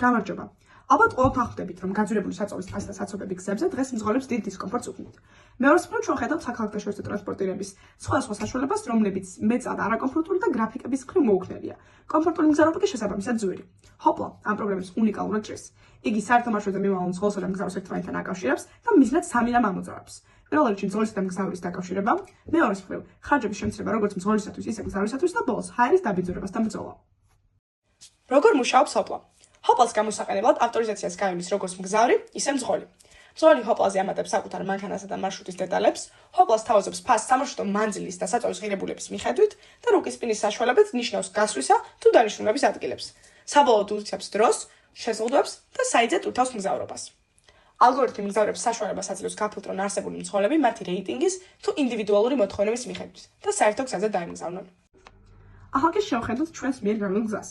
გამარჯობა. Ალბათ ყოველთვის ხვდებით, რომ გაძვირებული საწოლის თასი და საცობები გზებზე დღეს მძღოლებს დიდ დისკომფორტს უქმნით. მეორესწორად ჩვენ ხედავთ საქალაქო ტრანსპორტირების სხვადასხვა საშუალებას, რომლებიც მეწად არაკომფორტული და გრაფიკების მხრივ მოუქნელია. კომფორტული მგზავრობა კი შესაბამისად ძვირი. ჰოპლა ამ პროგრამის უნიკალურად ჭრის. იგი საერთო მარშრუტზე მიმავალ მძღოლსა და მგზავრს ერთმანეთთან აკავშირებს და მიზნად სამი რამ ამოძრავებს. პირველ რიგში მძღოლისა და მგზავრის დაკავშირება, მეორეს მხრივ ხარჯების შემცირება როგორც მძღოლისათვის, ისე მგზავრისათვის და ბოლოს ჰაერის დაბინძურებასთან ბრძოლა. როგორ მუშაობს ჰოპლა? ჰოპლას გამოსაყენებლად ავტორიზაციას გაივლის როგორც მგზავრი, ისე მძღოლი. მძღოლი ჰოპლაზე ამატებს საკუთარ მანქანასა და მარშრუტის დეტალებს, ჰოპლას თავაზობს ფასს სამარშრუტო მანძილის და საწოლის ღირებულების მიხედვით და რუკის სპინის საშუალებაც ნიშნავს გასვლისა თუ დანიშნულების ადგილებს. საბოლოოდ უცებს დროს, შეზღუდვებს და საიდზე უთავს მგზავრობას. ალგორითმი მგზავრებს საშუალებას აძლევს გაფილტრონ არსებული მძღოლები მათი რეიტინგის თუ ინდივიდუალური მოთხოვნების მიხედვით და საერთო გზაზე დაემგზავრონ. ახლა კი შევხედოთ ჩვენს მიერ გავლენ გზას.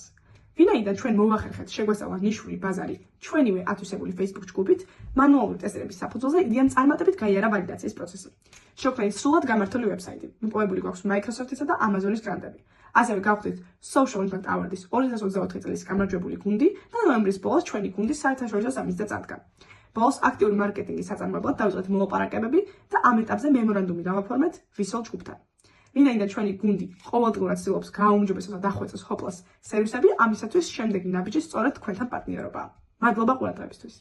ვინაიდან ჩვენ მოვახერხეთ შეგვესწავლა ნიშნული ბაზარი ჩვენივე ათვისებული Facebook ჯგუფით, მანუალური ტესტების საფუძველზე იდეამ წარმატებით გაიარა ვალიდაციის პროცესი. შევქმნით სრულად გამართული ვებსაიტი, მოპოვებული გვაქვს Microsoft-ისა და Amazon-ის გრანტები. ასევე გავხდით Social Impact Award-ის 2024 წლის გამარჯვებული გუნდი და ნოემბრის ბოლოს ჩვენი გუნდი საერთაშორისო სამიზნე წადგა. ბოლოს აქტიური მარკეტინგის საწარმოებლად დავიწყეთ მოლაპარაკებები და ამ ეტაპზე მემორანდუმი დავაფორმეთ ვისოლ ჯგუფთან. ვინაიდან ჩვენი გუნდი ყოველდღურად ცდილობს გააუმჯობესოს და დახვეწოს ჰოპლას სერვისები, ამისათვის შემდეგი ნაბიჯი სწორედ თქვენთან პარტნიორობაა. მადლობა ყურადღებისთვის.